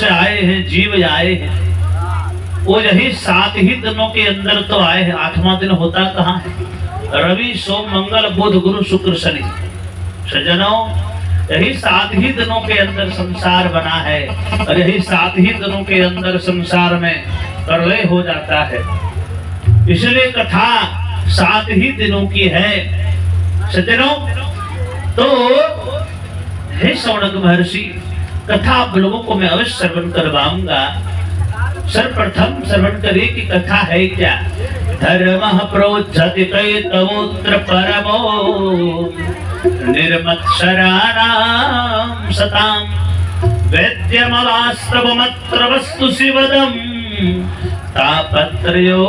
मनुष्य आए हैं, जीव आए हैं, वो यही 7 ही दिनों के अंदर तो आए हैं। 8वां दिन होता कहाँ है? रवि सोम मंगल बुध गुरु शुक्र शनि। सज्जनों, यही 7 ही दिनों के अंदर संसार बना है और यही 7 ही दिनों के अंदर संसार में प्रलय हो जाता है। इसलिए कथा 7 ही दिनों की है। सज्जनों, तो हे शौनक महर्षि, कथा आप लोगों को मैं अवश्य श्रवण करवाऊंगा। सर्वप्रथम श्रवण करिए कि कथा है क्या। धर्म प्रोज्झति कैतवोत्र परमो निर्मत्सराणां सतां वेद्यमवास्तवमत्र वस्तु शिवदं तापत्रयो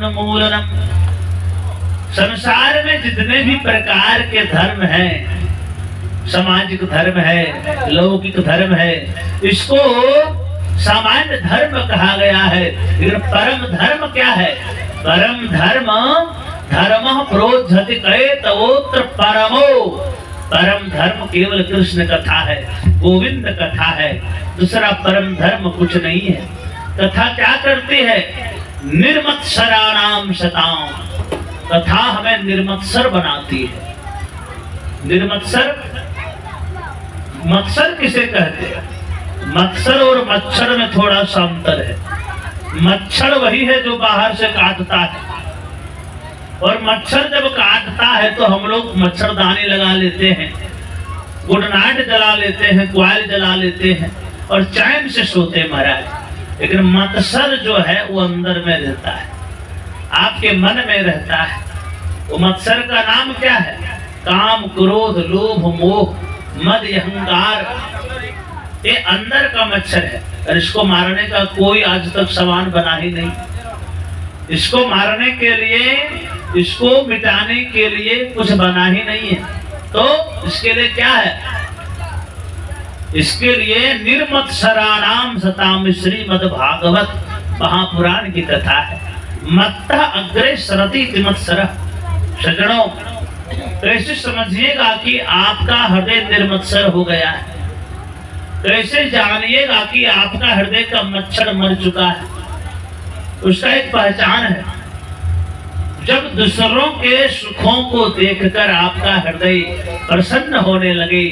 न मूलनम्। संसार में जितने भी प्रकार के धर्म हैं, सामाजिक धर्म है, लौकिक धर्म है, इसको सामान्य धर्म कहा गया है। लेकिन परम धर्म क्या है? परम धर्म धर्म प्रोज्झति कैतवोत्र परमो। परम धर्म केवल कृष्ण कथा है, गोविंद कथा है। दूसरा परम धर्म कुछ नहीं है। कथा क्या करती है? निर्मत्सराणाम सतां। कथा हमें निर्मत्सर बनाती है। निर्मत्सर, मत्सर किसे कहते हैं? मत्सर और मच्छर में थोड़ा सा अंतर है। मच्छर वही है जो बाहर से काटता है, और मच्छर जब काटता है तो हम लोग मच्छरदानी लगा लेते हैं, गुड नाइट जला लेते हैं, क्वाइल जला लेते हैं और चैन से सोते महाराज। लेकिन मत्सर जो है वो अंदर में रहता है, आपके मन में रहता है। वो मत्सर का नाम क्या है? काम, क्रोध, लोभ, मोह, मद, अहंकार। ये अंदर का मच्छर है और इसको मारने का कोई आज तक सामान बना ही नहीं। इसको मारने के लिए, इसको मिटाने के लिए कुछ बना ही नहीं है। तो इसके लिए क्या है? इसके लिए निर्मत्सराणाम सताम, श्रीमद् भागवत महापुराण की कथा है। मत्तः अग्रे सरति मत्सर। सज्जनों, कैसे समझिएगा कि आपका हृदय निर्मत्सर हो गया है? कैसे जानिएगा कि आपका हृदय का मच्छर मर चुका है? उसका एक पहचान है। जब दूसरों के सुखों को देखकर आपका हृदय प्रसन्न होने लगे,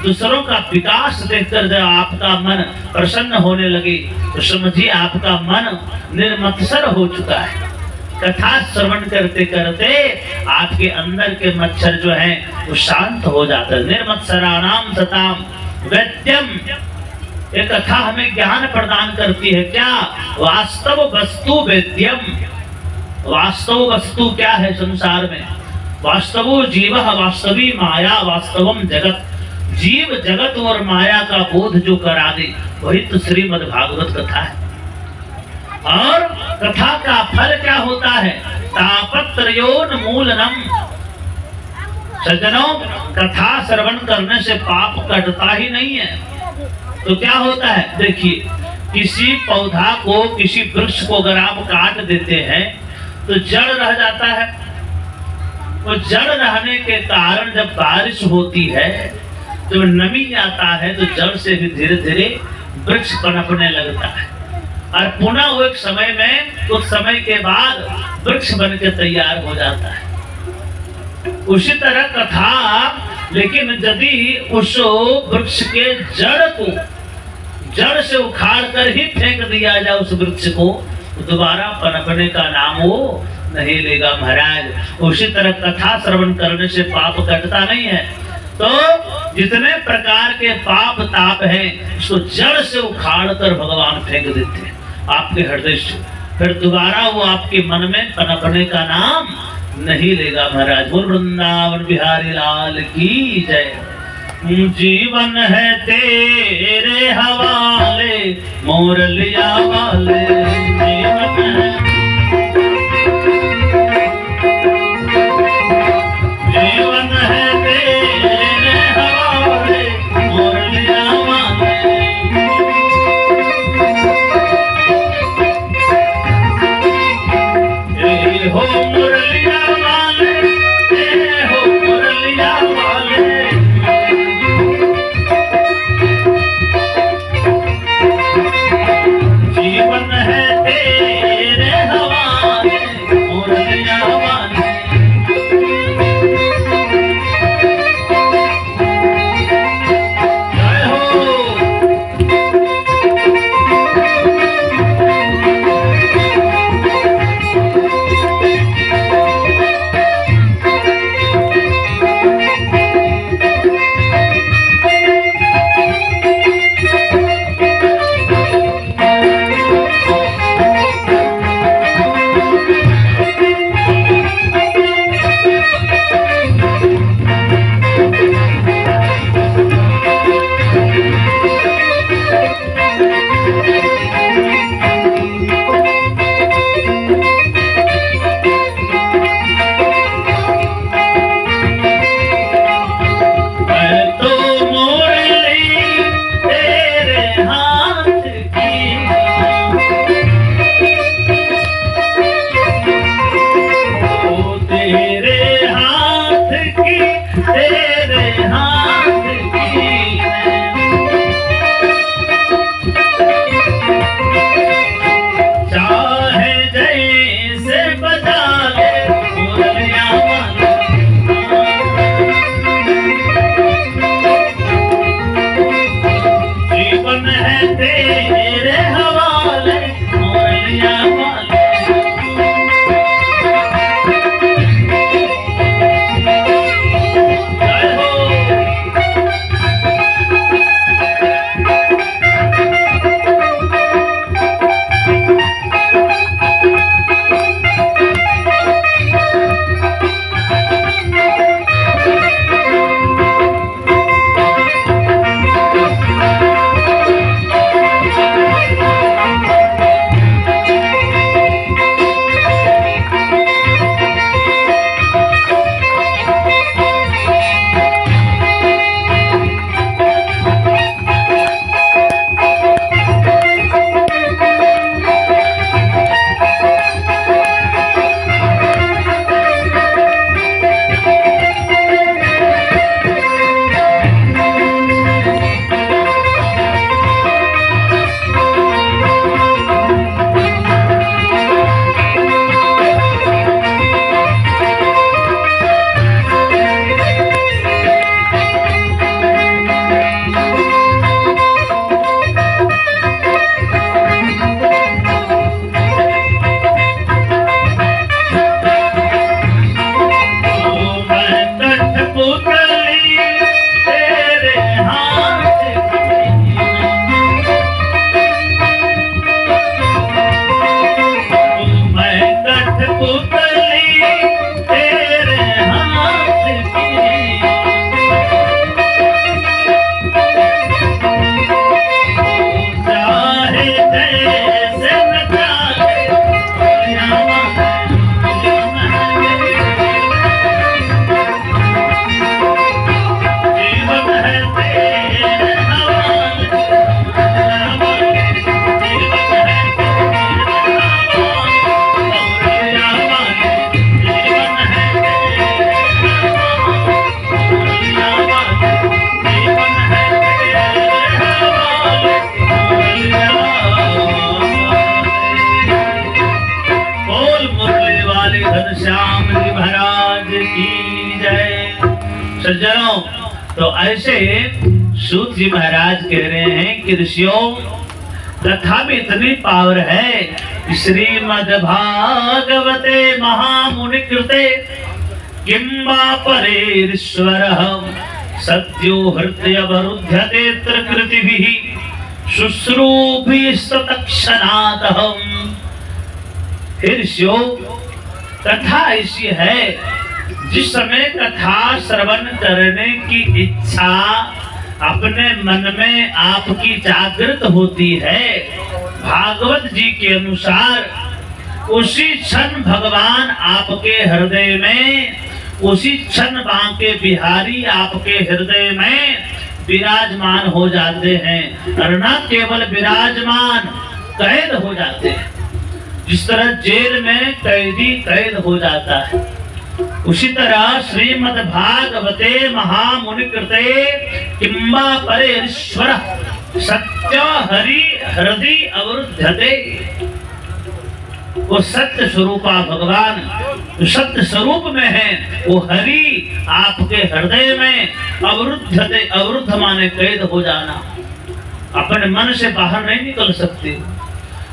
दूसरों का विकास देखकर जब आपका मन प्रसन्न होने लगे, तो समझिए आपका मन निर्मत्सर हो चुका है। कथा श्रवण करते करते आपके अंदर के मच्छर जो हैं वो शांत हो जाते हैं। निर्मत्सराणाम सतां वेद्यम। ये कथा हमें ज्ञान प्रदान करती है। क्या? वास्तव वस्तु वेद्यम। वास्तव वस्तु क्या है संसार में? वास्तवो जीव वास्तवी माया वास्तवम जगत। जीव जगत और माया का बोध जो करा दे वही तो श्रीमद् भागवत कथा है। और कथा का फल क्या होता है? तापत्रयोन्मूलनम्। सज्जनों, कथा श्रवण करने से पाप कटता ही नहीं है। तो क्या होता है? देखिए, किसी पौधा को, किसी वृक्ष को अगर आप काट देते हैं तो जड़ रह जाता है। वो जड़ रहने के कारण जब बारिश होती है, जब नमी आता है, तो जड़ से भी धीरे धीरे वृक्ष पनपने लगता है और पुनः वो एक समय में, कुछ समय के बाद वृक्ष बन के तैयार हो जाता है। उसी तरह कथा, लेकिन यदि उस वृक्ष के जड़ को जड़ से उखाड़ कर ही फेंक दिया जाए उस वृक्ष को, तो दोबारा पनपने का नाम वो नहीं लेगा महाराज। उसी तरह कथा श्रवण करने से पाप कटता नहीं है। तो जितने प्रकार के पाप ताप हैं उसको जड़ से उखाड़ कर भगवान फेंक देते हैं आपके हृदय से। फिर दोबारा वो आपके मन में पनपने का नाम नहीं लेगा महाराज। बोल वृंदावन बिहारी लाल की जय। जीवन है तेरे हवाले मोरलिया वाले। जीवन है, जीवन है तेरे हवाले मोरलिया वाले। ए हो मुरलिया वाले, ए हो मुरलिया वाले। है तेरे हवाले मुरलिया वाले। सज्जनों, तो ऐसे सूत जी महाराज कह रहे हैं कि ऋषियों कथा में इतनी पावर है। श्रीमद् भागवते महामुनि कृते किंबा परेश्वरः सद्यो हृदय वरुध्यते कृतिभिः शुश्रूभिः तत्क्षणादहम्। हे ऋषियों, कथा ऐसी है जिस समय कथा श्रवण करने की इच्छा अपने मन में आपकी जागृत होती है, भागवत जी के अनुसार उसी क्षण भगवान आपके हृदय में, उसी क्षण बांके बिहारी आपके हृदय में विराजमान हो जाते हैं। और न केवल विराजमान, कैद हो जाते हैं। जिस तरह जेल में कैदी कैद हो जाता है, उसी तरह श्रीमद् भागवते महामुनि कृते किंबा परेश्वर सत्य हरि हृदय अवरुध्यते। वो सत्य स्वरूपा भगवान जो सत्य स्वरूप में है, वो हरि आपके हृदय में अवरुद्धते। अवरुद्ध माने कैद हो जाना, अपने मन से बाहर नहीं निकल सकते।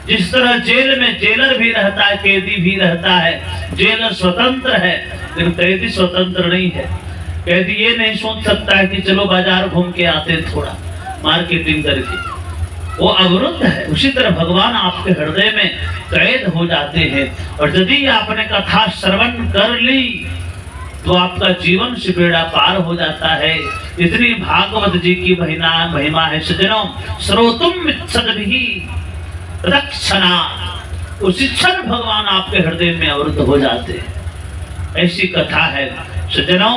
जिस तरह जेल में जेलर भी रहता है, कैदी भी रहता है। जेलर स्वतंत्र है लेकिन कैदी स्वतंत्र नहीं है। कैदी ये नहीं सोच सकता है कि चलो बाजार घूम के आते थोड़ा मार्केटिंग करके, वो अवरुद्ध है। उसी तरह भगवान आपके हृदय में कैद हो जाते हैं। और यदि आपने कथा श्रवण कर ली तो आपका जीवन से बेड़ा पार हो जाता है। इतनी भागवत जी की महिमा है। सज्जनों, श्रोतुम इच्छद्भिः तत्क्षणा, उसी क्षण भगवान आपके हृदय में अवरुद्ध हो जाते हैं। ऐसी कथा है सज्जनों।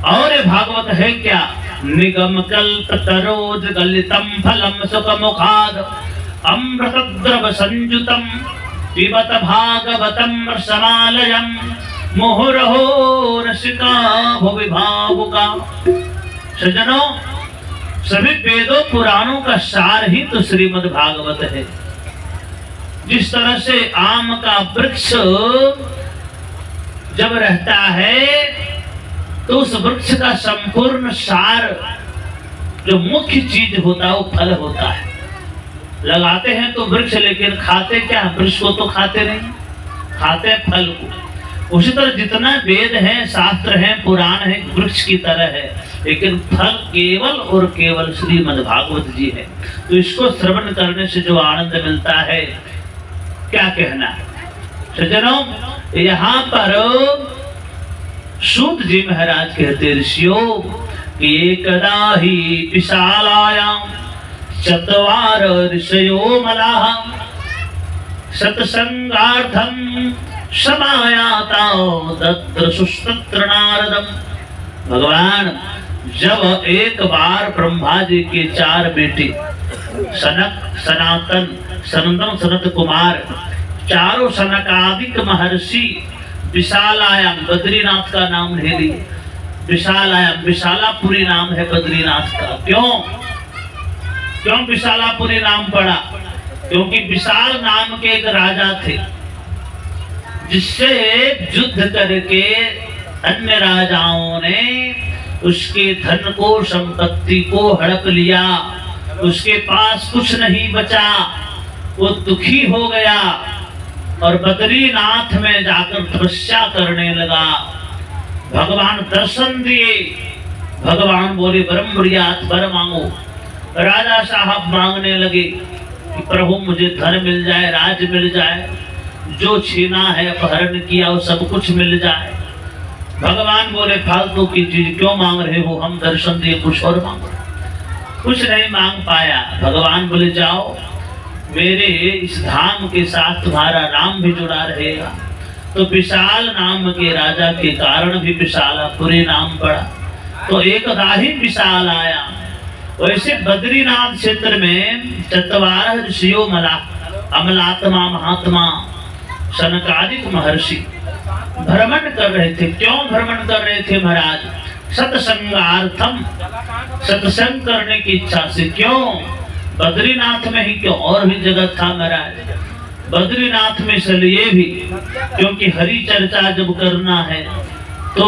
और ये भागवत है क्या? निगम कल्प तरोज गलितम फलम सुख मुखाद अमृत द्रव संयुतम पिबत भागवतम रसमालयम मुहुरहो रसिका भुवि भावुका। सज्जनों, सभी वेदों पुराणों का सार ही तो श्रीमद् भागवत है। जिस तरह से आम का वृक्ष जब रहता है तो उस वृक्ष का संपूर्ण सार जो मुख्य चीज होता है वो फल होता है। लगाते हैं तो वृक्ष, लेकिन खाते क्या? वृक्ष को तो खाते नहीं, खाते फल को। उसी तरह जितना वेद है, शास्त्र है, पुराण है, वृक्ष की तरह है, लेकिन फल केवल और केवल श्रीमद् भागवत जी है। तो इसको श्रवण करने से जो आनंद मिलता है, क्या कहना है सज्जनों। यहाँ पर सूत जी महाराज कहते, ऋषियों कि एकदा ही विशालायाम चत्वार ऋषयो मलाः सत्संगार्थं समायाता दद्रशुस्तत्र नारदम। भगवान जब एक बार ब्रह्मा जी के 4 बेटे सनक, सनातन, सनंदन, सनत कुमार, चारों सनकादिक महर्षि विशालायाम, बद्रीनाथ का नाम ले लिए, विशालायाम, विशालापुरी नाम है बद्रीनाथ का। क्यों विशालापुरी नाम पड़ा? क्योंकि विशाल नाम के एक राजा थे, जिससे युद्ध करके अन्य राजाओं ने उसके धन को, संपत्ति को हड़प लिया, उसके पास कुछ नहीं बचा, वो दुखी हो गया और बद्रीनाथ में जाकर तपस्या करने लगा। भगवान दर्शन दिए, भगवान बोले ब्रह्मरियात वर मांगो। राजा साहब मांगने लगे कि प्रभु मुझे धन मिल जाए, राज मिल जाए, जो छीना है, अपहरण किया, वो सब कुछ मिल जाए। भगवान बोले फालतू की चीज क्यों मांग रहे हो, हम दर्शन दिए, कुछ और मांगो। कुछ नहीं मांग पाया। भगवान बोले जाओ, मेरे इस धाम के साथ तुम्हारा नाम भी जुड़ा रहेगा। तो विशाल नाम के राजा के कारण भी विशालापुरी नाम पड़ा। तो एक राही विशाल आया। वैसे बद्रीनाथ क्षेत्र में 4 ऋषियों मला, अमलात्मा, महात्मा, सनकादिक महर्षि भ्रमण कर रहे थे। क्यों भ्रमण कर रहे थे महाराज? सत्संगार्थम, सत्संग करने की इच्छा से। क्यों? बद्रीनाथ में ही क्यों, और भी जगह था महाराज। बद्रीनाथ में इसलिए भी क्योंकि हरि चर्चा जब करना है तो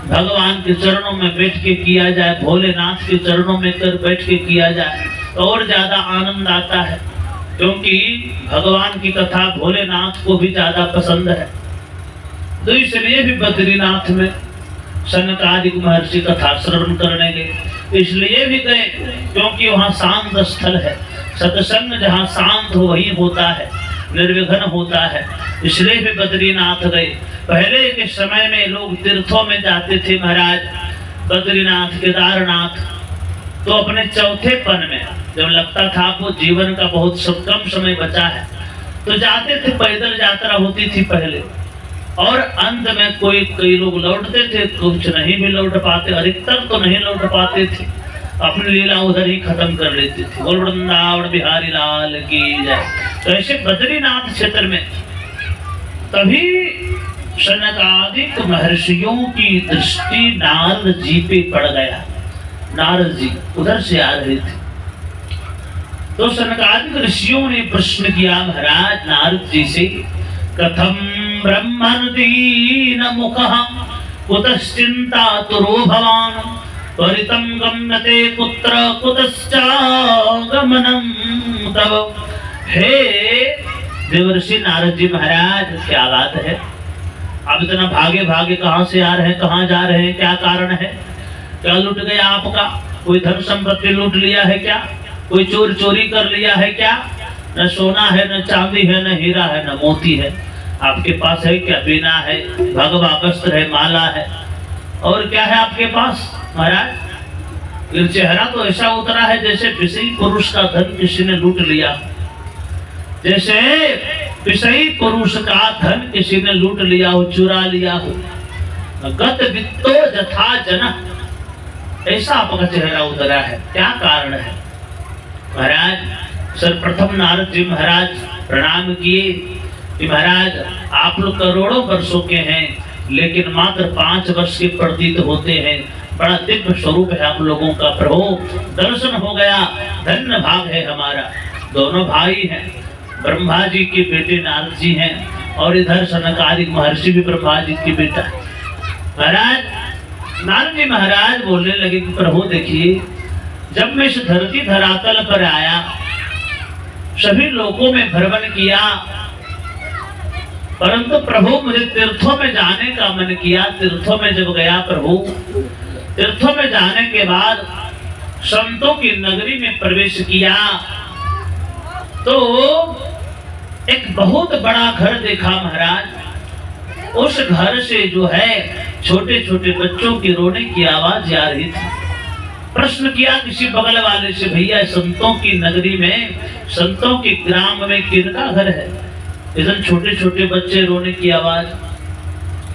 भगवान के चरणों में बैठ के किया जाए, भोलेनाथ के चरणों में कर बैठ के किया जाए तो और ज्यादा आनंद आता है। क्योंकि भगवान की कथा भोलेनाथ को भी ज्यादा पसंद है। तो इसलिए भी बद्रीनाथ में सनकादिक महर्षि कथा श्रवण करने गए। इसलिए भी गए क्योंकि वहाँ शांत स्थल है। सत्संग जहाँ शांत हो वही होता है, निर्विघ्न होता है। इसलिए भी बद्रीनाथ गए। पहले के समय में लोग तीर्थों में जाते थे महाराज, बद्रीनाथ, केदारनाथ, तो अपने चौथेपन में जब लगता था आपको जीवन का बहुत कम समय बचा है तो जाते थे। पैदल यात्रा होती थी पहले, और अंत में कई लोग लौटते थे, कुछ नहीं भी लौट पाते, अधिकतर तो नहीं लौट पाते थे, अपनी लीला उधर ही खत्म कर लेते थे। बोल वृंदावन बिहारी लाल की जय। तो ऐसे बद्रीनाथ क्षेत्र में तभी सनकादिक महर्षियों की दृष्टि नारद जी पे पड़ गया। नारद जी उधर से आ रहे थे तो सनकादिक ऋषियों ने प्रश्न किया महाराज नारद जी से, कथम ब्रह्मन् दीन मुखः कुतश्चिंता तुरो भवान त्वरितं गम्यते कुत्र कुतश्चागमनं तव। हे देवर्षि नारद जी महाराज, क्या बात है, आप इतना भागे भागे कहाँ से आ रहे हैं, कहाँ जा रहे हैं, क्या कारण है? क्या लूट गया आपका? कोई धन संपत्ति लूट लिया है क्या? कोई चोरी कर लिया है क्या? न सोना है, न चांदी है, न हीरा है, न मोती है। आपके पास है क्या? बीना है, भगवा वस्त्र है, माला है, और क्या है आपके पास महाराज? ये चेहरा तो ऐसा उतरा है जैसे विषयी पुरुष का धन किसी ने लूट लिया, जैसे विषयी पुरुष का धन किसी ने लूट लिया हो, चुरा लिया हो। गत वित्तो जथा जन, ऐसा आपका चेहरा उतरा है, क्या कारण है महाराज? सर्वप्रथम नारद जी महाराज प्रणाम किए कि महाराज आप लोग करोड़ों वर्षों के हैं, लेकिन मात्र 5 वर्ष के प्रतीत होते हैं। बड़ा दिव्य स्वरूप है आप लोगों का प्रभु, दर्शन हो गया, धन्य भाग है हमारा। दोनों भाई हैं, ब्रह्मा जी के बेटे नारद जी हैं, और इधर सनकादिक महर्षि भी ब्रह्मा जी के बेटा है। महाराज नारद जी महाराज बोलने लगे कि प्रभु देखिए, जब मैं इस धरती धरातल पर आया सभी लोगों में भ्रमण किया, परंतु प्रभु मुझे तीर्थों में जाने का मन किया। तीर्थों में जब गया प्रभु, तीर्थों में जाने के बाद संतों की नगरी में प्रवेश किया तो एक बहुत बड़ा घर देखा महाराज। उस घर से जो है छोटे छोटे बच्चों की रोने की आवाज आ रही थी। प्रश्न किया किसी बगल वाले से, भैया संतों की नगरी में, संतों के ग्राम में किनका घर है? इधर छोटे छोटे बच्चे रोने की आवाज।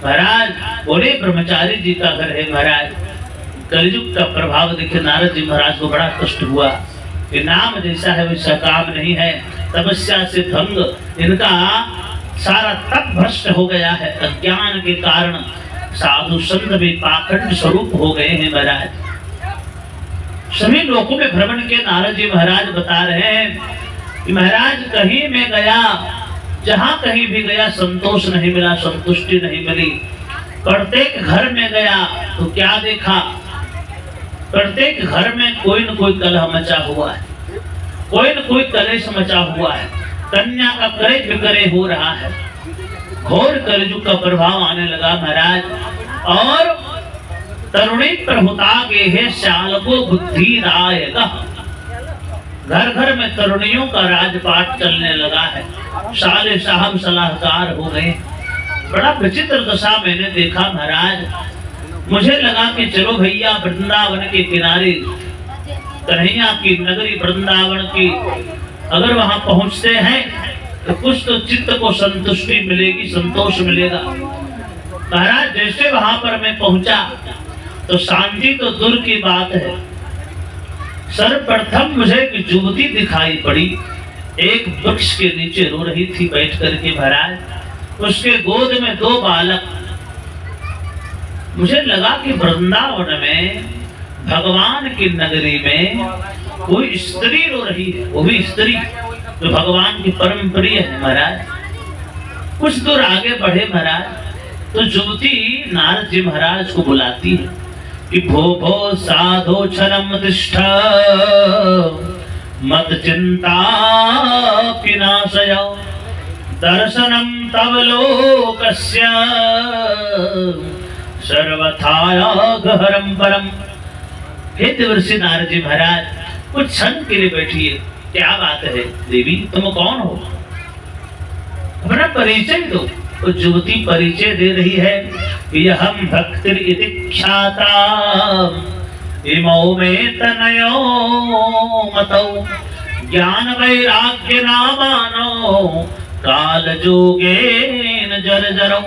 महाराज बोले ब्रह्मचारी जी का घर है महाराज। कलयुग का प्रभाव देखे नारद जी महाराज को बड़ा कष्ट हुआ कि नाम जैसा है वैसा काम नहीं है। तपस्या से भंग, इनका सारा तप भ्रष्ट हो गया है। अज्ञान के कारण साधु संत भी पाखंड स्वरूप हो गए हैं महाराज। सभी लोगों में भ्रमण के नारद जी महाराज बता रहे हैं कि महाराज कहीं में गया, जहां कहीं भी गया संतोष नहीं मिला, संतुष्टि नहीं मिली। प्रत्येक घर में गया तो क्या देखा? प्रत्येक घर में कोई न कोई कलह मचा हुआ है, कोई न कोई कलेश मचा हुआ है। कन्या का क्रय विक्रय हो रहा है। घोर कलयुग का प्रभाव आने लगा महाराज। और तरुणी प्रभुता के है श्याल को बुद्धि रायगा। घर घर में तरुणियों का राजपाट चलने लगा है। साले साहब सलाहकार हो गए। बड़ा विचित्र दशा मैंने देखा महाराज। मुझे लगा कि चलो भैया वृंदावन के किनारे, कन्हैया की नगरी वृंदावन की, अगर वहां पहुंचते हैं तो कुछ तो चित्त को संतुष्टि मिलेगी, संतोष मिलेगा। महाराज जैसे वहां पर मैं पहुंचा तो शांति तो दूर की बात है, सर्वप्रथम मुझे एक युवती दिखाई पड़ी। एक वृक्ष के नीचे रो रही थी बैठ करके महाराज। उसके गोद में 2 बालक। मुझे लगा कि वृंदावन में, भगवान की नगरी में कोई स्त्री रो रही है, वो भी स्त्री जो भगवान की परम प्रिय है महाराज। कुछ दूर आगे बढ़े महाराज तो युवती नारद जी महाराज को बुलाती है कि भो भो साधो क्षणम तिष्ठ मत चिंता विनाशय दर्शनम तव लोकस्य सर्वथाया गहरम परम। हे देवर्षि नारद जी महाराज, कुछ क्षण के लिए बैठिए। क्या बात है देवी, तुम कौन हो? अपना परिचय दो। तो युवती परिचय दे रही है कि हम भक्तिर इति ख्याता इमौ में तनयो मतौ ज्ञान वैराग्य नामानो काल जोगेन जर्जरौ।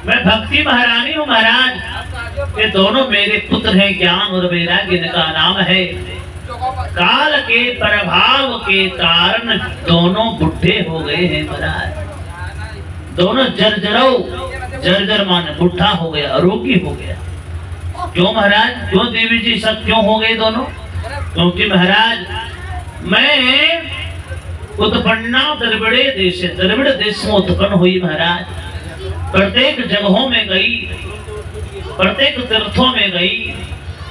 मैं भक्ति महारानी हूँ महाराज। ये दोनों मेरे पुत्र हैं, ज्ञान और वैराग्य इनका नाम है। काल के प्रभाव के कारण दोनों बुढ़े हो गए हैं महाराज। दोनों जर्जरौ, जर्जर माने बुढ़ा हो गया, आरोगी हो गया। क्यों महाराज, क्यों देवी जी सब क्यों हो गए दोनों? क्योंकि महाराज मैं उत्पन्ना द्रविड़ देश, द्रविड़ देश में उत्पन्न हुई महाराज। प्रत्येक जगहों में गई, प्रत्येक तीर्थों में गई,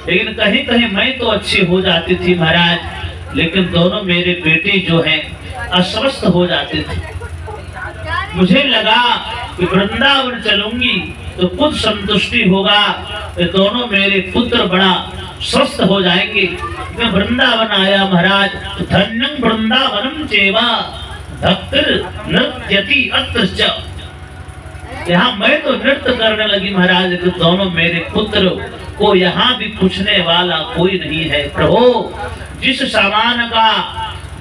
लेकिन कहीं कहीं मैं तो अच्छी हो जाती थी महाराज, लेकिन दोनों मेरे बेटे जो हैं अस्वस्थ हो जाते थे। मुझे लगा कि वृंदावन चलूंगी तो कुछ संतुष्टि होगा, ये दोनों मेरे पुत्र बड़ा स्वस्थ हो जाएंगे। मैं वृंदावन आया महाराज, तो धन्यं वृंदावनम चेवा भक्तिर नृत्यति अत्र च। यहाँ मैं तो नृत्य करने लगी महाराज, तो दोनों मेरे पुत्र को यहाँ भी पूछने वाला कोई नहीं है। प्रभु जिस सामान का,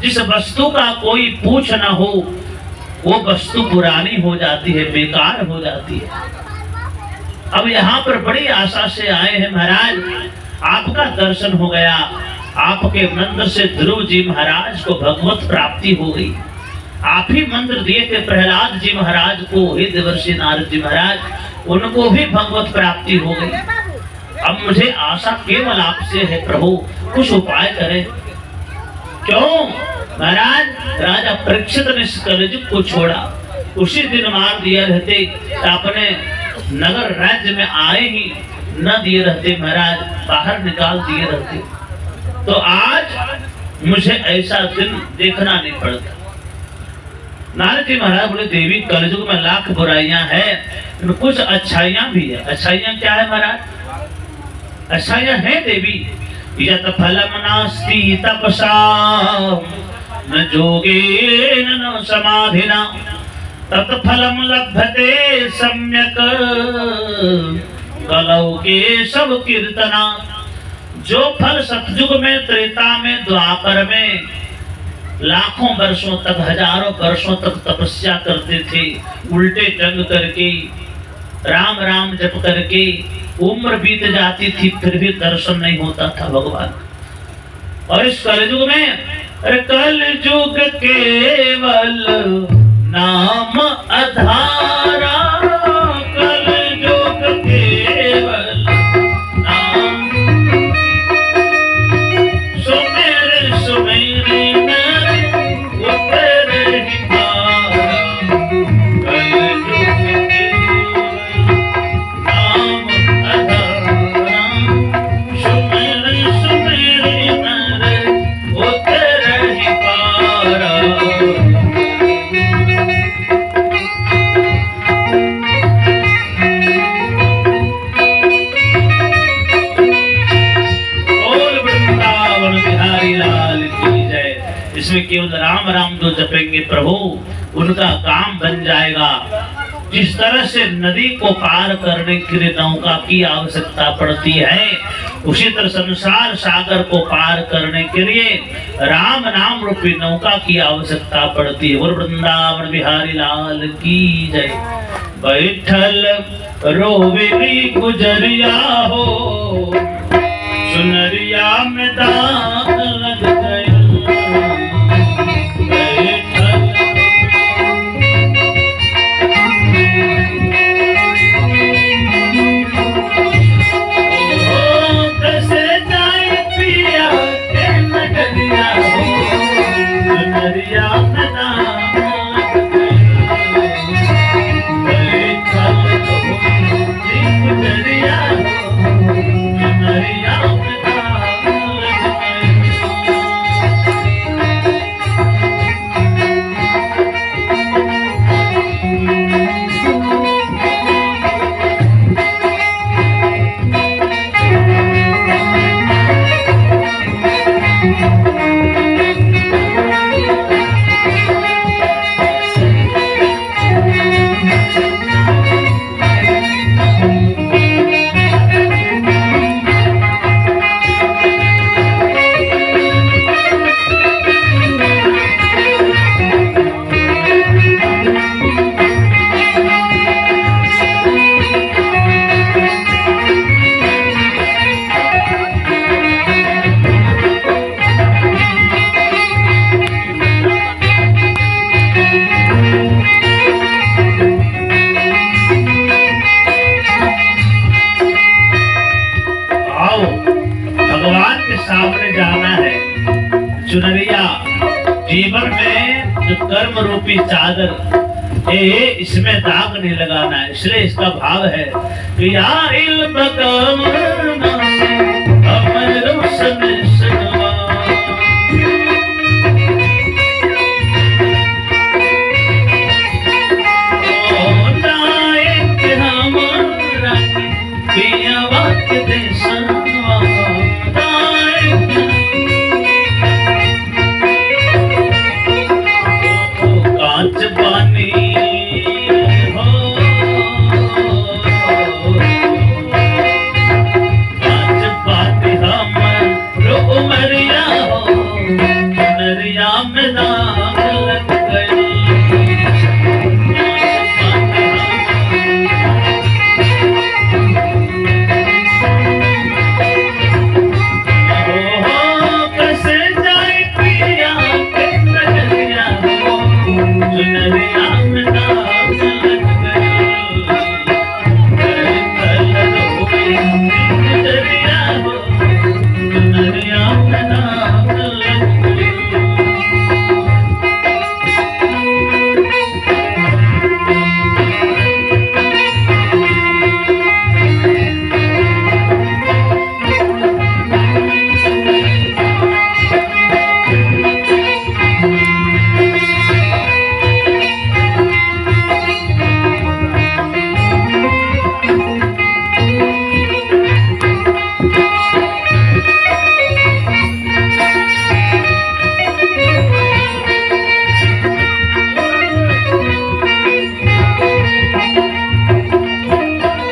जिस वस्तु का कोई पूछ ना हो, वो वस्तु पुरानी हो जाती है, बेकार हो जाती है। अब यहाँ पर बड़ी आशा से आए हैं महाराज, आपका दर्शन हो गया। आपके मंत्र से ध्रुव जी महाराज को भगवत प्राप्ति हो गई। आप ही मंत्र दिए थे प्रहलाद जी महाराज को, हे देवर्षि नारद जी महाराज, उनको भी भगवत प्राप्ति हो गई। अब मुझे आशा केवल आपसे है प्रभु, कुछ उपाय करें। क्यों महाराज, राजा परीक्षित ने इस कलयुग को छोड़ा, उसी दिन मार दिया रहते, अपने नगर राज्य में आए ही न दिए रहते महाराज, बाहर निकाल दिए रहते, तो आज मुझे ऐसा दिन देखना नहीं पड़ता। नारद जी महाराज बोले देवी कलयुग में लाख बुराइयां हैं, कुछ अच्छाइयां भी है। अच्छाइयां क्या है महाराज? अच्छाइयां हैं देवी। यत फलम नास्ति तपसा न जोगेन न समाधिना तत् फलम लभते सम्यक कलौ के सब कीर्तना। जो फल सतयुग में, त्रेता में, द्वापर में लाखों वर्षों तक, हजारों वर्षों तक तपस्या करते थे, उल्टे जंग करके, राम राम जप करके, उम्र बीत जाती थी फिर भी दर्शन नहीं होता था भगवान। और इस कलयुग में, अरे कलयुग केवल नाम अधारा, कलयुग केवल नाम, सुमेर सुमेरी इसमें केवल राम राम जो जपेंगे प्रभु, उनका काम बन जाएगा। जिस तरह से नदी को पार करने के लिए नौका की आवश्यकता पड़ती है, उसी तरह संसार सागर को पार करने के लिए राम नाम रूपी नौका की आवश्यकता पड़ती है। और वृंदावन बिहारी लाल की जय। बैठल रोवेली गुजरिया हो, सुनरिया में दाग लग गया। चुनरिया जीवन में जो कर्म रूपी चादर, इसमें दाग नहीं लगाना है। इसलिए इसका भाव है कि या इल्म कमरना अमर सन सनवा, ओ नायक हमारा पिया वाक्य दे सनवा, उमरिया हो, उमरिया में दाग